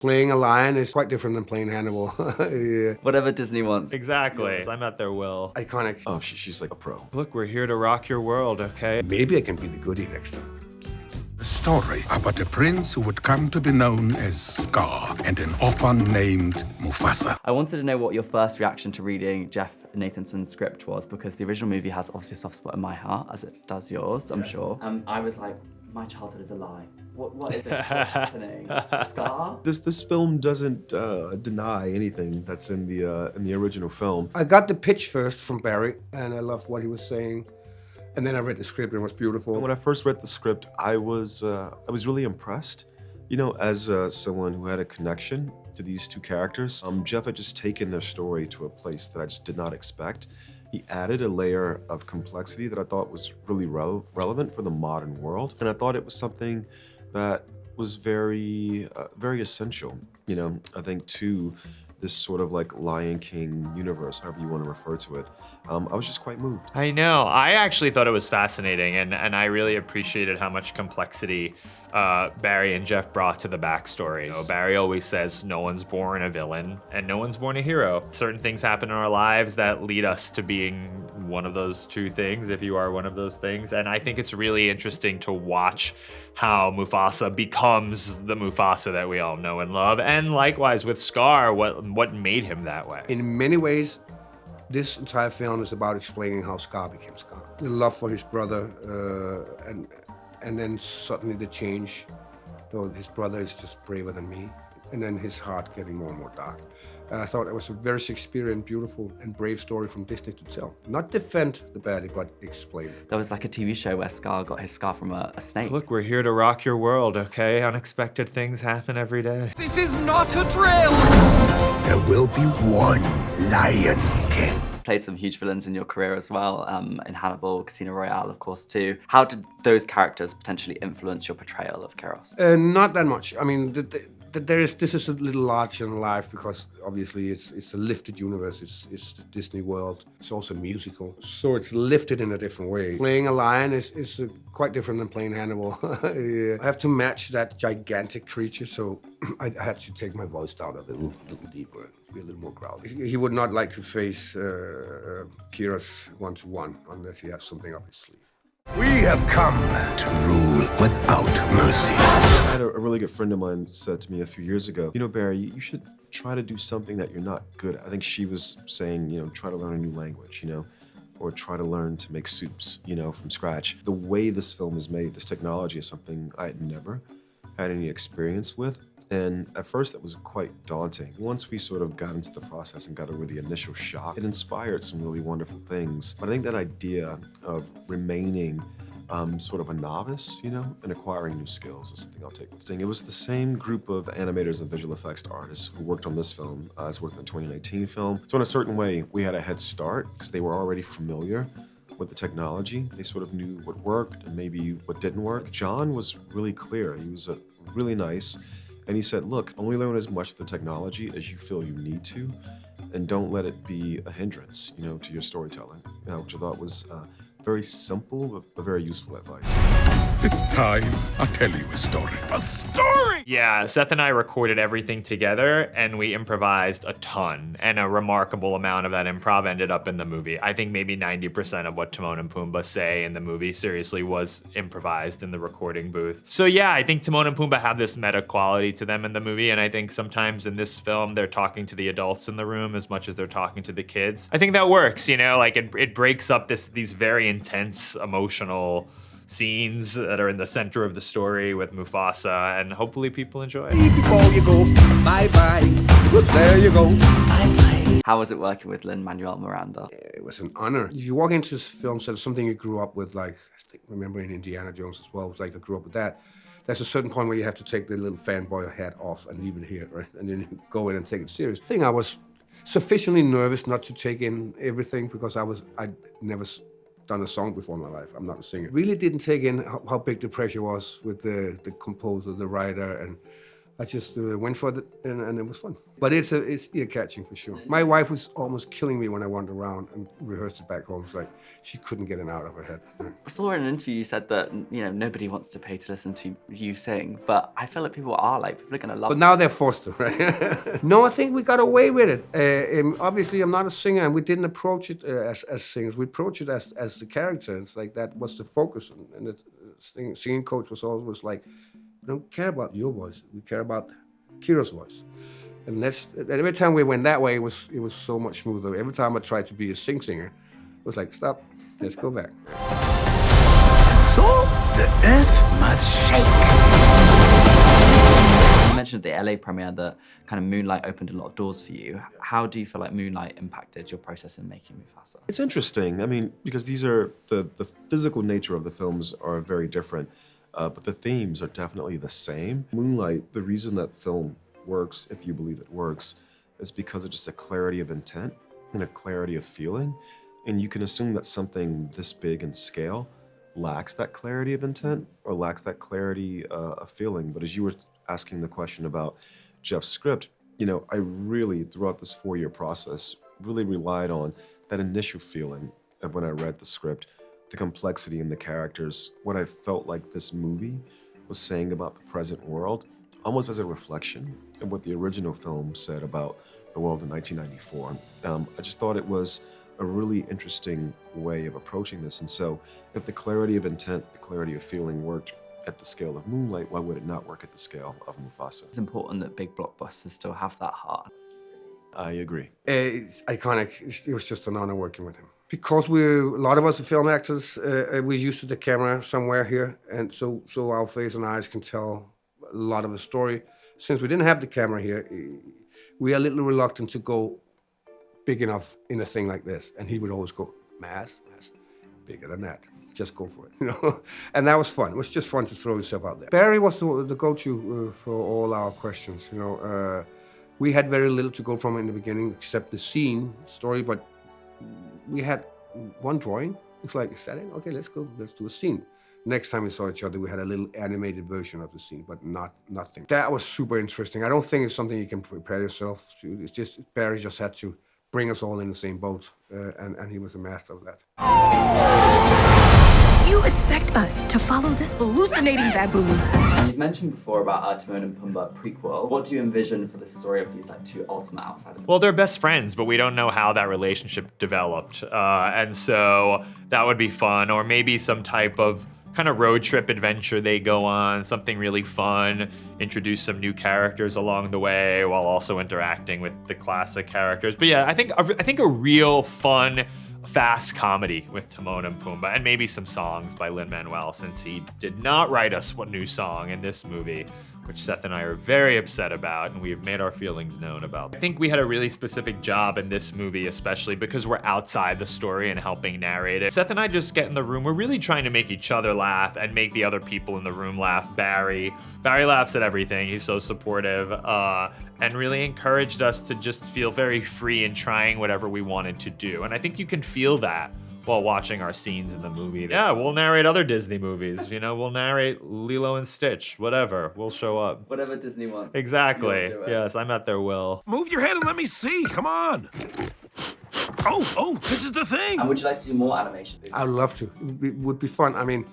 Playing a lion is quite different than playing Hannibal. Yeah. Whatever Disney wants. Exactly. Yes, I'm at their will. Iconic. Oh, she's like a pro. Look, we're here to rock your world, okay? Maybe I can be the goodie next time. A story about a prince who would come to be known as Scar and an orphan named Mufasa. I wanted to know what your first reaction to reading Jeff Nathanson's script was, because the original movie has obviously a soft spot in my heart, as it does yours, I'm sure. I was like, my childhood is a lie. What is it? What's happening? Scar? This film doesn't deny anything that's in the original film. I got the pitch first from Barry, and I loved what he was saying. And then I read the script, and it was beautiful. And when I first read the script, I was really impressed. You know, as someone who had a connection to these two characters, Jeff had just taken their story to a place that I just did not expect. He added a layer of complexity that I thought was really relevant for the modern world. And I thought it was something that was very essential, you know, I think, to this sort of like Lion King universe, however you want to refer to it. I was just quite moved. I know. I actually thought it was fascinating, and I really appreciated how much complexity Barry and Jeff brought to the backstory. You know, Barry always says no one's born a villain and no one's born a hero. Certain things happen in our lives that lead us to being one of those two things, if you are one of those things. And I think it's really interesting to watch how Mufasa becomes the Mufasa that we all know and love, and likewise with Scar, what made him that way. In many ways, this entire film is about explaining how Scar became Scar. The love for his brother, and then suddenly the change. Though his brother is just braver than me, and then his heart getting more and more dark. I thought it was a very Shakespearean, beautiful, and brave story from Disney to tell. Not defend the badly, but explain. There was like a TV show where Scar got his scar from a snake. Look, we're here to rock your world, okay? Unexpected things happen every day. This is not a drill! There will be one Lion King. Played some huge villains in your career as well, in Hannibal, Casino Royale, of course, too. How did those characters potentially influence your portrayal of Kairos? Not that much. I mean, this is a little larger than life, because obviously it's a lifted universe. It's the Disney world. It's also musical, so it's lifted in a different way. Playing a lion is quite different than playing Hannibal. Yeah. I have to match that gigantic creature, so I had to take my voice down a little deeper. Be a little more growly. He would not like to face Kairos one-to-one unless he has something up his sleeve. We have come to rule without mercy. I had a really good friend of mine said to me a few years ago, you know, Barry, you should try to do something that you're not good at. I think she was saying, you know, try to learn a new language, you know, or try to learn to make soups, you know, from scratch. The way this film is made, this technology, is something I had never had any experience with. And at first that was quite daunting. Once we sort of got into the process and got over the initial shock, it inspired some really wonderful things. But I think that idea of remaining sort of a novice, you know, and acquiring new skills is something I'll take with me. It was the same group of animators and visual effects artists who worked on this film as worked on the 2019 film. So in a certain way, we had a head start because they were already familiar with the technology. They sort of knew what worked and maybe what didn't work. John was really clear. He was really nice. And he said, look, only learn as much of the technology as you feel you need to, and don't let it be a hindrance, you know, to your storytelling, which I thought was very simple, but very useful advice. It's time I'll tell you a story. A story! Yeah, Seth and I recorded everything together, and we improvised a ton, and a remarkable amount of that improv ended up in the movie. I think maybe 90% of what Timon and Pumbaa say in the movie seriously was improvised in the recording booth. So yeah, I think Timon and Pumbaa have this meta quality to them in the movie, and I think sometimes in this film they're talking to the adults in the room as much as they're talking to the kids. I think that works, you know, like it breaks up these very intense emotional scenes that are in the center of the story with Mufasa, and hopefully people enjoy it. Before you go, bye-bye. There you go. Bye-bye. How was it working with Lin-Manuel Miranda? It was an honor. If you walk into this film, so something you grew up with, like, I think, remember in Indiana Jones as well, it was like I grew up with that. There's a certain point where you have to take the little fanboy hat off and leave it here, right? And then you go in and take it serious. I think I was sufficiently nervous not to take in everything, because I'd never done a song before in my life. I'm not a singer. Really didn't take in how big the pressure was with the composer, the writer, and I just went for it, and it was fun. But it's ear-catching for sure. My wife was almost killing me when I wandered around and rehearsed it back home. It's like she couldn't get it out of her head. I saw in an interview you said that, you know, nobody wants to pay to listen to you sing, but I feel like people are gonna love it. But now they're forced to, right? No, I think we got away with it. Obviously, I'm not a singer, and we didn't approach it as singers. We approached it as the character. It's like that was the focus, and the singing coach was always like, we don't care about your voice. We care about Kiro's voice. And every time we went that way, it was so much smoother. Every time I tried to be a singer, it was like, stop, let's go back. And so the earth must shake. You mentioned at the LA premiere that kind of Moonlight opened a lot of doors for you. How do you feel like Moonlight impacted your process in making Mufasa? It's interesting. I mean, because these are the physical nature of the films are very different, but the themes are definitely the same. Moonlight, the reason that film works, if you believe it works, is because of just a clarity of intent and a clarity of feeling. And you can assume that something this big in scale lacks that clarity of intent or lacks that clarity of feeling. But as you were asking the question about Jeff's script, you know, I really, throughout this 4-year process, really relied on that initial feeling of when I read the script, the complexity in the characters, what I felt like this movie was saying about the present world, almost as a reflection of what the original film said about the world in 1994. I just thought it was a really interesting way of approaching this. And so if the clarity of intent, the clarity of feeling worked at the scale of Moonlight, why would it not work at the scale of Mufasa? It's important that big blockbusters still have that heart. I agree. It's iconic. It was just an honor working with him. Because a lot of us are film actors, we're used to the camera somewhere here, and so our face and eyes can tell a lot of the story. Since we didn't have the camera here, we are a little reluctant to go big enough in a thing like this. And he would always go, mass, bigger than that. Just go for it, you know? And that was fun. It was just fun to throw yourself out there. Barry was the go-to for all our questions, you know? We had very little to go from in the beginning, except the story, but we had one drawing. It's like, is that it? Okay, let's go, let's do a scene. Next time we saw each other, we had a little animated version of the scene, but nothing. That was super interesting. I don't think it's something you can prepare yourself to. It's just, Barry just had to bring us all in the same boat, and he was a master of that. You expect us to follow this hallucinating baboon? You've mentioned before about Timon and Pumbaa prequel. What do you envision for the story of these like two ultimate outsiders? Well, they're best friends, but we don't know how that relationship developed. And so that would be fun, or maybe some type of kind of road trip adventure they go on, something really fun, introduce some new characters along the way while also interacting with the classic characters. But yeah, I think a real fun, fast comedy with Timon and Pumbaa, and maybe some songs by Lin-Manuel, since he did not write us a new song in this movie, which Seth and I are very upset about, and we have made our feelings known about. I think we had a really specific job in this movie, especially because we're outside the story and helping narrate it. Seth and I just get in the room. We're really trying to make each other laugh and make the other people in the room laugh. Barry laughs at everything. He's so supportive, and really encouraged us to just feel very free in trying whatever we wanted to do. And I think you can feel that while watching our scenes in the movie. Yeah, we'll narrate other Disney movies. You know, we'll narrate Lilo and Stitch, whatever. We'll show up. Whatever Disney wants. Exactly. Yes, I'm at their will. Move your head and let me see. Come on. Oh, this is the thing. And would you like to do more animation? I would love to. It would be fun. I mean,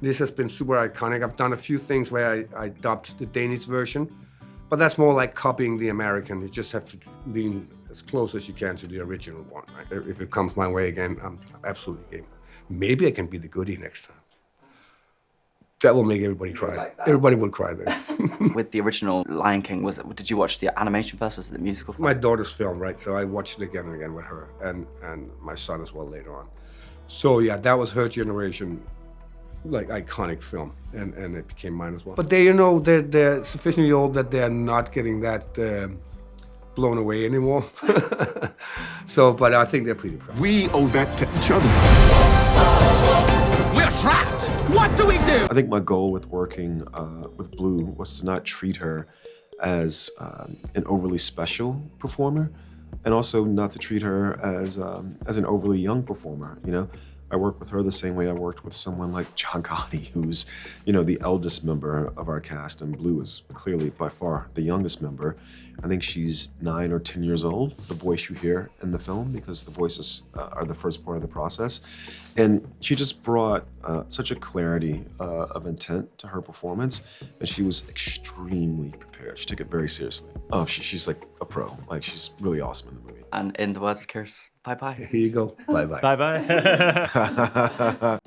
this has been super iconic. I've done a few things where I dubbed the Danish version, but that's more like copying the American. You just have to lean as close as you can to the original one, right? If it comes my way again, I'm absolutely game. Maybe I can be the goodie next time. That will make everybody cry. Like that. Everybody will cry then. With the original Lion King, did you watch the animation first? Was it the musical first? My daughter's film, right? So I watched it again and again with her, and my son as well later on. So yeah, that was her generation, like iconic film, and it became mine as well. But they, you know, they're sufficiently old that they're not getting that blown away anymore. So, but I think they're pretty proud. We owe that to each other. We're trapped. What do we do? I think my goal with working with Blue was to not treat her as an overly special performer, and also not to treat her as an overly young performer. You know, I work with her the same way I worked with someone like John Gotti, who's, you know, the eldest member of our cast, and Blue is clearly by far the youngest member. I think she's 9 or 10 years old, the voice you hear in the film, because the voices are the first part of the process. And she just brought such a clarity of intent to her performance, and she was extremely prepared. She took it very seriously. Oh, she's like a pro. Like, she's really awesome in the movie. And in the words of Kirst, bye-bye. Here you go. Bye-bye. Bye bye.